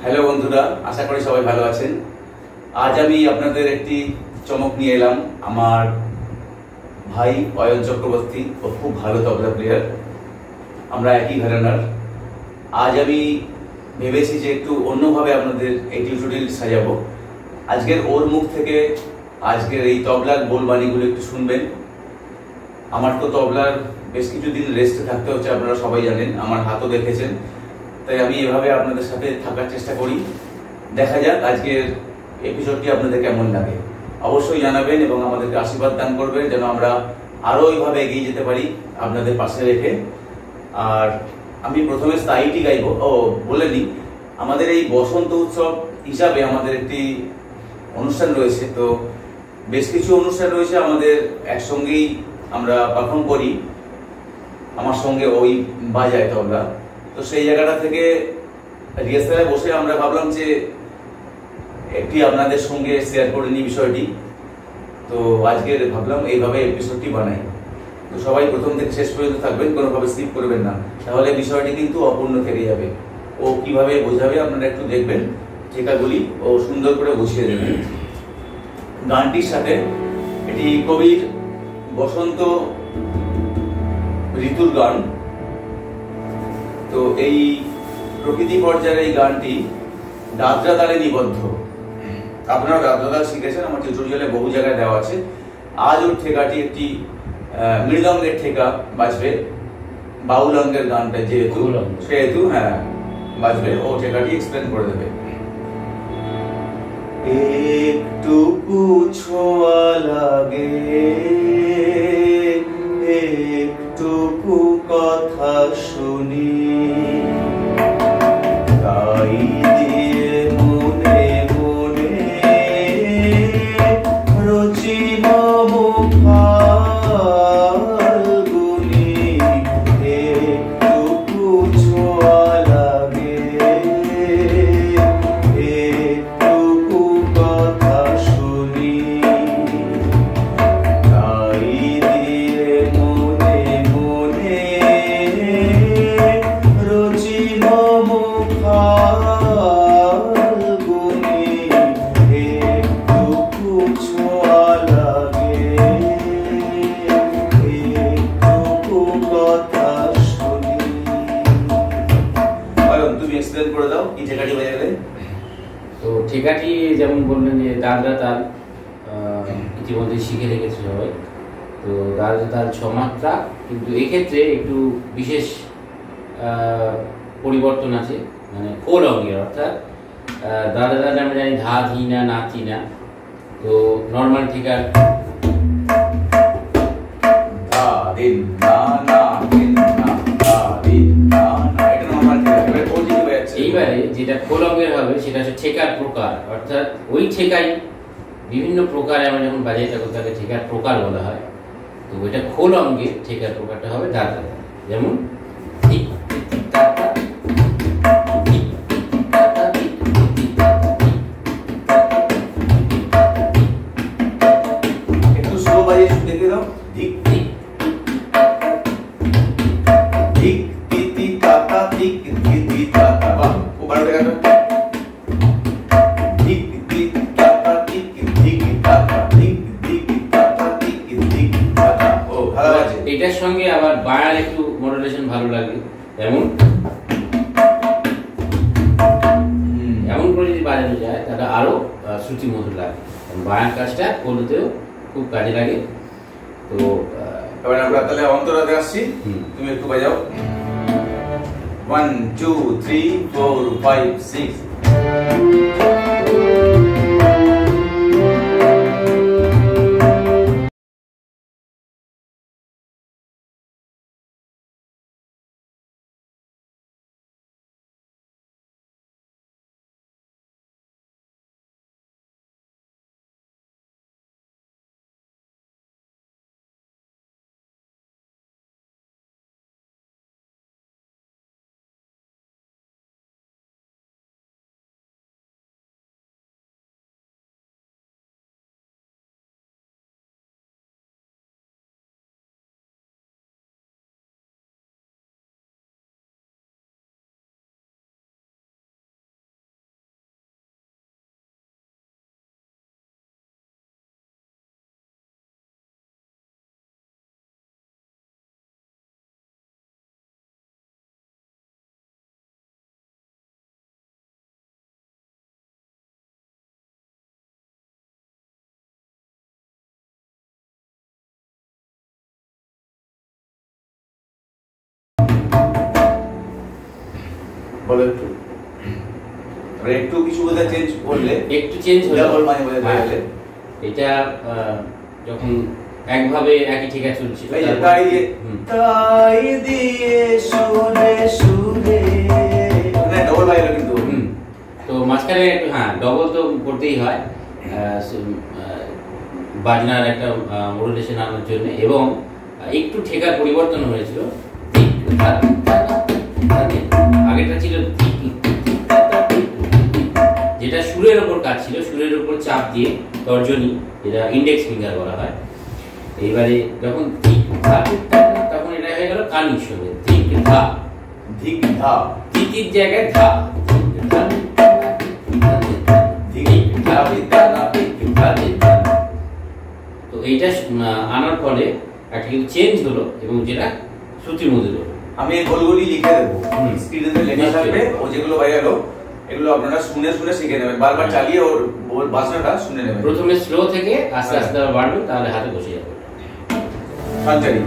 Hello বন্ধুরা, আশা করি সবাই ভালো আছেন। আজ আমি আপনাদের একটি চমক নিয়ে এলাম। আমার ভাই অয়ন চক্রবর্তী ও খুব ভালো তবলা প্লেয়ার, আমরা একই ঘরানার। আজ আমি ভেবেছি যে একটু অন্যভাবে আপনাদের এই টিউটোরিয়াল সাজাবো। আজকের ওর মুখ থেকে আজকের এই তবলার বোলবাণীগুলো একটু শুনবেন। আমার তো তবলার বেশ কিছুদিন রেস্টে থাকতে হচ্ছে, আপনারা সবাই জানেন, আমার হাতও দেখেছেন। তাই আমি এভাবে আপনাদের সাথে থাকার চেষ্টা করি। দেখা যাক আজকের এপিসোডটি আপনাদের কেমন লাগে। অবশ্যই জানাবেন এবং আমাদেরকে আশীর্বাদ দান করবেন যেন আমরা আরও এইভাবে এগিয়ে যেতে পারি আপনাদের পাশে রেখে। আর আমি প্রথমে স্থায়ীটি গাইব। বলে নিই, আমাদের এই বসন্ত উৎসব হিসাবে আমাদের একটি অনুষ্ঠান রয়েছে। তো বেশ কিছু অনুষ্ঠান রয়েছে আমাদের একসঙ্গেই আমরা পারফর্ম করি। আমার সঙ্গে ওই বাজায় তবলা। তো সেই জায়গাটা থেকে রিহার্সালে বসে আমরা ভাবলাম যে একটি আপনাদের সঙ্গে শেয়ার করে নিই বিষয়টি। তো আজকে ভাবলাম এইভাবে এপিসোডটি বানাই। তো সবাই প্রথম থেকে শেষ পর্যন্ত থাকবেন, কোনোভাবে স্কিপ করবেন না, তাহলে বিষয়টি কিন্তু অপূর্ণ থেকে যাবে। ও কিভাবে বোঝাবে আপনারা একটু দেখবেন, ঠেকাগুলি ও সুন্দর করে বুঝিয়ে দেবেন। গানটির সাথে এটি কবির বসন্ত ঋতুর গান। তো এই প্রকৃতি পর্যায়ের এই গানটি দাদরা তালে নিবদ্ধ। আপনারা দাদরা তাল শিখেছেন, আমার টিউটোরিয়ালে বহু জায়গায় দেওয়া আছে। আজ ওর ঠেকাটি একটি মৃদঙ্গের ঠেকা বাজবে, বাউল অঙ্গের গানটা সেহেতু বাজবে। ও ঠেকাটি এক্সপ্লেন করে দেবে। একটুকু ছোঁয়া লাগে, একটুকু কথা শুনি, তাই দিয়ে মনে মনে রচি ফাল্গুনি। একটুকু ছোঁয়া লাগে, একটুকু কথা শুনি, তাই দিয়ে মনে মনে রচি ফাল্গুনি। একটুকু ছোঁয়া লাগে, একটুকু কথা শুনি। তুমি এক্সপ্লেন করে দাও কি ঠেকাটি বাজালে। তো ঠেকাটি যেমন বললেন যে দাদরা তাল ইতিমধ্যে শিখে রেখেছে সবাই। তো দাদরা তাল ছমাত্রা, কিন্তু এক্ষেত্রে একটু বিশেষ পরিবর্তন আছে, মানে খোল অঙ্গের। অর্থাৎ দাদরা তাল আমরা জানি ধা ধি না না তি না। তো নর্মাল ঠেকার ধা দিন না না দিন না ধা দিন না না, এটা নরমাল ঠেকা। এবারে কোন দিকে বাজাচ্ছে? এইবারে যেটা খোল অঙ্গের হবে সেটা হচ্ছে ঠেকার প্রকার। অর্থাৎ ওই ঠেকাই বিভিন্ন প্রকারে আমরা যখন বাজাই থাকি তাকে ঠেকার প্রকার বলা হয়। তো ওইটা খোল অঙ্গের ঠেকার প্রকারটা হবে দাদরা তাল। যেমন ঠিক একটু স্লো বাজিয়ে দেখে দাও। ঠিক ঠিক ঠিক তি তি তা তা ঠিক তি তি তা তা। বাহ, খুব ভালো দেখাতো। ঠিক তি তা তা ঠিক ঠিক তা তা ঠিক ঠিক তা তা ঠিক ঠিক তা তা। ও ভালো আছে। এটার সঙ্গে আবার বায়ার একটু মডুলেশন ভালো লাগে। যেমন এমন করে যদি বাজানো যায় তাহলে আরো শ্রুতি মধুর লাগে। বায়ার কাজটা করতেও খুব কাজে লাগে। তো এবার আমরা তাহলে অন্তরাতে আসছি, তুমি একটু বাজাও। 1 2 3 4 5 6 বলো একটু একটু কিছু বোধহয় চেঞ্জ করলে, একটু চেঞ্জ হলো মানে বোধহয় এটা যখন একভাবে একই ঠিকা চলছিল তাই দিয়ে সুরে সুরে মানে ডবল বাইলো কিন্তু। তো মাঝখানে একটু ডবল তো করতেই হয় বাজনার একটা মডুলেশন আনার জন্য, এবং একটু ঠেকার পরিবর্তন হয়েছিল। আগেটা ছিল যেটা সুরের ওপর কাজ ছিল, সুরের ওপর চাপ দিয়ে তর্জনী, যেটা ইন্ডেক্স ফিঙ্গার বলা হয়। এইবারে যখন তখন এটা হয়ে গেল কানির সঙ্গে ধিক ধা, ধিক ধা, ধিকির জায়গায় ধা, তো এইটা আনার ফলে একটা কিন্তু চেঞ্জ হলো, এবং যেটা শ্রুতির মধ্যে হলো। আমি এই গোলগুলি লিখে দেবো, স্ক্রিনে লেখা থাকবে, ও যেগুলো বাইরে এগুলো আপনারা শুনে শুনে শিখে নেবেন, বারবার চালিয়ে ওর বাজনাটা শুনে নেবেন। প্রথমে স্লো থেকে আস্তে আস্তে বাড়বে, তাহলে হাতে বসে যাবে। সঞ্চারী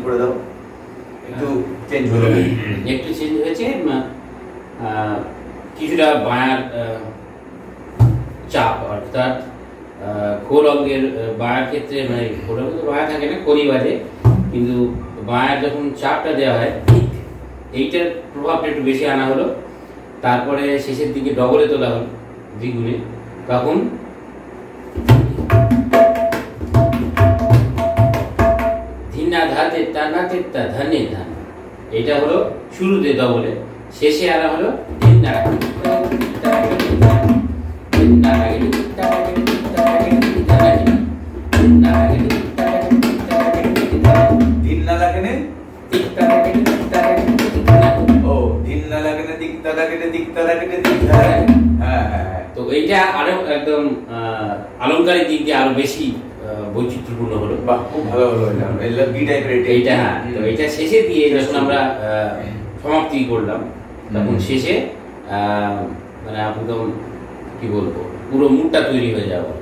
করে দাও, একটু চেঞ্জ হলো, একটু চেঞ্জ হয়েছে, কিছুটা বায়ার চাপ, অর্থাৎ খোল অঙ্গের বায়ার ক্ষেত্রে, মানে খোল অঙ্গে তো বায়া থাকে না, কলি বাজে, কিন্তু বায়ার যখন চাপটা দেওয়া হয় এইটার প্রভাবটা একটু বেশি আনা হলো। তারপরে শেষের দিকে ডবলে তোলা হলো দ্বিগুণে, তখন ধিনা ধাতে টানা তেত্তা ধানে ধান, এটা হলো শুরুতে ডবলে, শেষে আনা হলো ধিনা তো এইটা আরো একদম আলংকারিক দিক দিয়ে আরো বেশি বৈচিত্র্যপূর্ণ হলো। বাহ, খুব ভালো হলো এটা বি টাইপের এইটা। হ্যাঁ, তো এটা শেষে দিয়ে যখন আমরা সমাপ্তি করলাম, তখন শেষে মানে একদম কি বলবো, পুরো মুডটা তৈরি হয়ে যাবে।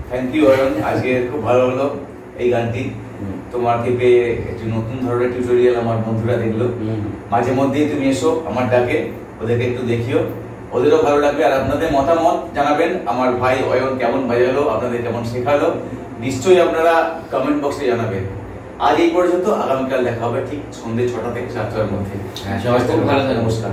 থ্যাংক ইউ অয়ন, আজকে খুব ভালো হলো এই গানটি। তোমাকে পেয়ে একটি নতুন ধরনের টিউটোরিয়াল আমার বন্ধুরা দেখলো। মাঝে মধ্যেই তুমি এসো আমার ডাকে, ওদেরকে একটু দেখিও, ওদেরও ভালো লাগবে। আর আপনাদের মতামত জানাবেন, আমার ভাই অয়ন কেমন বাজালো, আপনাদের কেমন শেখালো, নিশ্চয়ই আপনারা কমেন্ট বক্সে জানাবেন। আজ এই পর্যন্ত, আগামীকাল দেখা হবে ঠিক সন্ধ্যে 6টা থেকে 7টার মধ্যে। সবাই খুব ভালো থাকবেন, নমস্কার।